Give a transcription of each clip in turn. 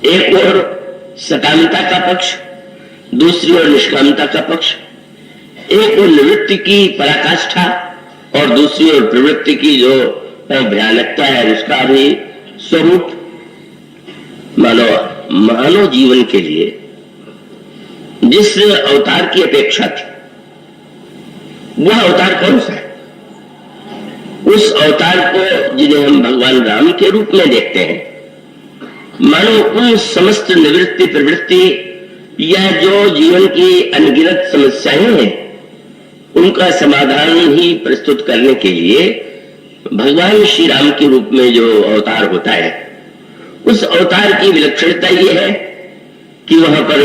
एक और सकामता का पक्ष, दूसरी ओर निष्कामता का पक्ष, एक और निवृत्ति की पराकाष्ठा और दूसरी ओर प्रवृत्ति की जो भयानकता है उसका भी स्वरूप। मानव जीवन के लिए जिस अवतार की अपेक्षा थी वह अवतार कौन सा है? उस अवतार को जिन्हें हम भगवान राम के रूप में देखते हैं, मानो उन समस्त निवृत्ति प्रवृत्ति या जो जीवन की अनगिनत समस्याएं हैं उनका समाधान ही प्रस्तुत करने के लिए भगवान श्री राम के रूप में जो अवतार होता है, उस अवतार की विलक्षणता ये है कि वहां पर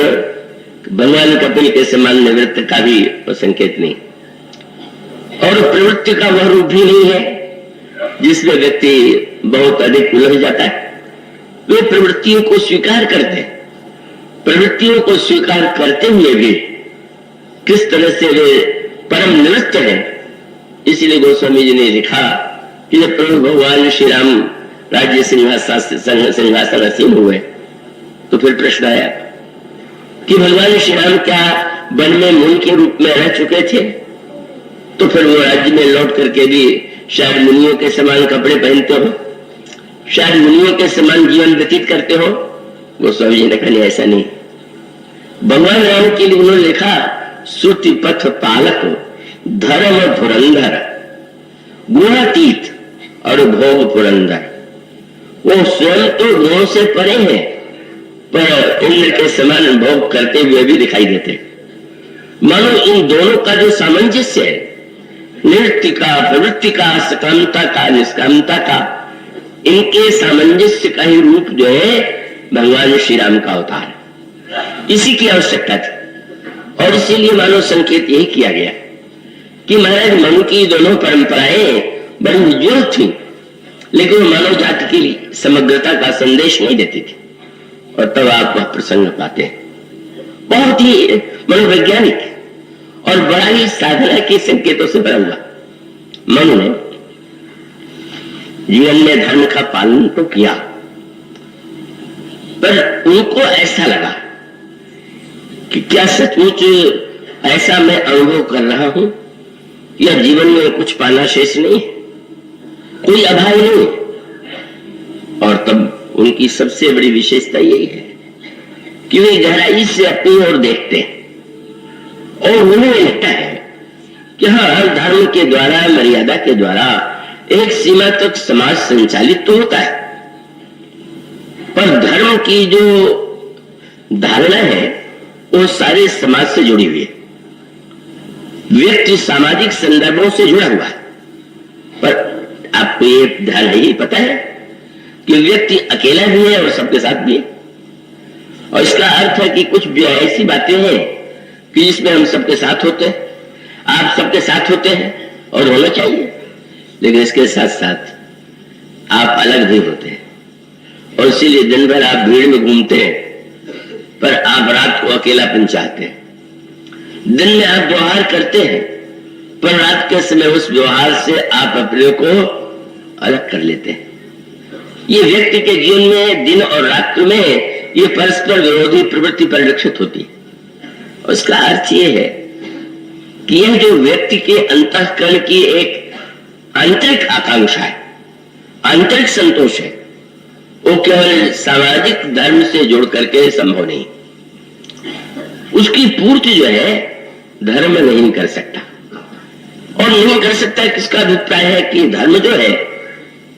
भगवान कपिल के समान निवृत्त का भी संकेत नहीं और प्रवृत्ति का वह रूप भी नहीं है जिसमें व्यक्ति बहुत अधिक उलझ जाता है। वे प्रवृत्तियों को स्वीकार करते हैं, प्रवृत्तियों को स्वीकार करते हुए भी किस तरह से वे परम निवृत्त हैं। इसीलिए गोस्वामी जी ने लिखा कि जब प्रभु भगवान श्री राम राज्य सिंहासनासीन हुए तो फिर प्रश्न आया कि भगवान श्री राम क्या वन में मुनि के रूप में रह चुके थे? तो फिर वो राज्य में लौट करके भी शायद मुनियों के समान कपड़े पहनते हो, शायद मुनियों के समान जीवन व्यतीत करते हो। गोस्वामी जी ने कहा ऐसा नहीं। भगवान राम के लिए उन्होंने लिखा श्रुति पथ पालक धर्म धुरंधर गुणातीत और भोग पुरंदर। वो स्वयं तो गुणों से परे हैं पर इंद्र के समान भोग करते हुए भी दिखाई देते। मानो इन दोनों का जो सामंजस्य है, निवृत्ति का प्रवृत्ति का, सकामता का निष्कामता का, इनके सामंजस्य का ही रूप जो है भगवान श्री राम का अवतार, इसी की आवश्यकता थी। और इसीलिए मानव संकेत यही किया गया कि महाराज मनु की दोनों परंपराएं बड़ी उज्ज्वल थी लेकिन मानव जाति के लिए समग्रता का संदेश नहीं देती थी। और तब आप वह प्रसंग पाते हैं बहुत ही मनोवैज्ञानिक और बड़ा ही साधना के संकेतों से भरा हुआ। मनु ने जीवन में धर्म का पालन तो किया पर उनको ऐसा लगा कि क्या सचमुच ऐसा मैं अनुभव कर रहा हूं या जीवन में कुछ पाना शेष नहीं, कोई अभाव नहीं। और तब उनकी सबसे बड़ी विशेषता यही है कि वे गहराई से अपनी ओर देखते हैं और उन्हें लगता है कि हाँ, धर्म के द्वारा, मर्यादा के द्वारा एक सीमा तक समाज संचालित तो होता है पर धर्म की जो धारणा है वो सारे समाज से जुड़ी हुई है। व्यक्ति सामाजिक संदर्भों से जुड़ा हुआ है। पर आपको ये ध्यान है, ये पता है कि व्यक्ति अकेला भी है और सबके साथ भी है। और इसका अर्थ है कि कुछ भी ऐसी बातें हैं कि जिसमें हम सबके साथ होते हैं, आप सबके साथ होते हैं और होना चाहिए, लेकिन इसके साथ साथ आप अलग भी होते हैं। और इसीलिए दिन भर आप भीड़ में घूमते हैं पर आप रात को अकेलापन चाहते हैं। दिन में आप व्यवहार करते हैं पर रात के समय उस व्यवहार से आप अपने को अलग कर लेते हैं। ये व्यक्ति के जीवन में दिन और रात में ये परस्पर विरोधी प्रवृत्ति परिलक्षित होती है। और इसका अर्थ ये है कि यह जो व्यक्ति के अंतःकरण की एक आंतरिक आकांक्षा है, आंतरिक संतोष है, वो केवल सामाजिक धर्म से जोड़ करके संभव नहीं। उसकी पूर्ति जो है धर्म नहीं कर सकता। और नहीं कर सकता किसका अभिप्राय है कि धर्म जो है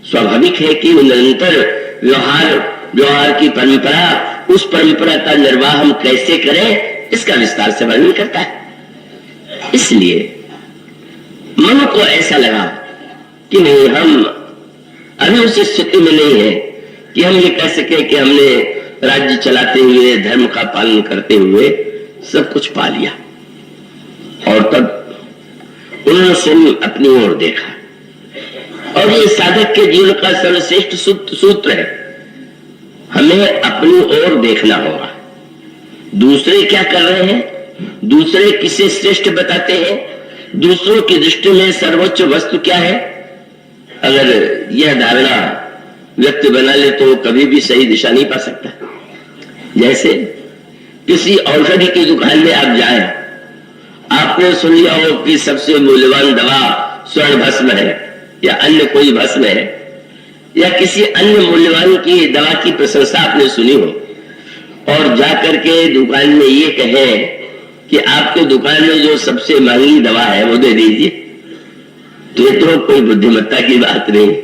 स्वाभाविक है कि निरंतर व्यवहार की परंपरा, उस परंपरा का निर्वाह हम कैसे करें इसका विस्तार से वर्णन करता है। इसलिए मन को ऐसा लगा कि नहीं, हम अभी उस स्थिति में नहीं है कि हम ये कह सके कि हमने राज्य चलाते हुए, धर्म का पालन करते हुए सब कुछ पा लिया। और तब उन्होंने स्वयं अपनी ओर देखा और ये साधक के जीवन का सर्वश्रेष्ठ सूत्र है, हमें अपनी ओर देखना होगा। दूसरे क्या कर रहे हैं, दूसरे किसे श्रेष्ठ बताते हैं, दूसरों की दृष्टि में सर्वोच्च वस्तु क्या है, अगर यह धारणा व्यक्ति बना ले तो कभी भी सही दिशा नहीं पा सकता। जैसे किसी औषधि की दुकान में आप जाएं, आपने सुन लिया हो कि सबसे मूल्यवान दवा स्वर्ण भस्म है या अन्य कोई भस्म है, या किसी अन्य मूल्यवान की दवा की प्रशंसा आपने सुनी हो, और जाकर के दुकान में ये कहे कि आपके दुकान में जो सबसे महंगी दवा है वो दे दीजिए, तो ये तो कोई बुद्धिमत्ता की बात नहीं।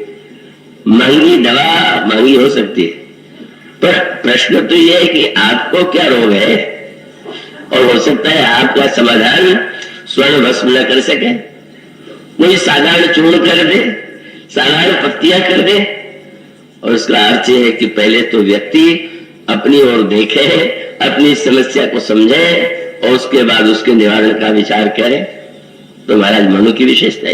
महंगी दवा महंगी हो सकती है, पर प्रश्न तो ये है कि आपको क्या रोग है, और हो सकता है आपका समाधान स्वर्ण भस्म न कर सके, कोई साधारण चूर्ण कर दे, साधारण पत्तियां कर दे। और उसका अर्थ है कि पहले तो व्यक्ति अपनी ओर देखे, अपनी समस्या को समझे और उसके बाद उसके निवारण का विचार करे। तो महाराज मनु की विशेषता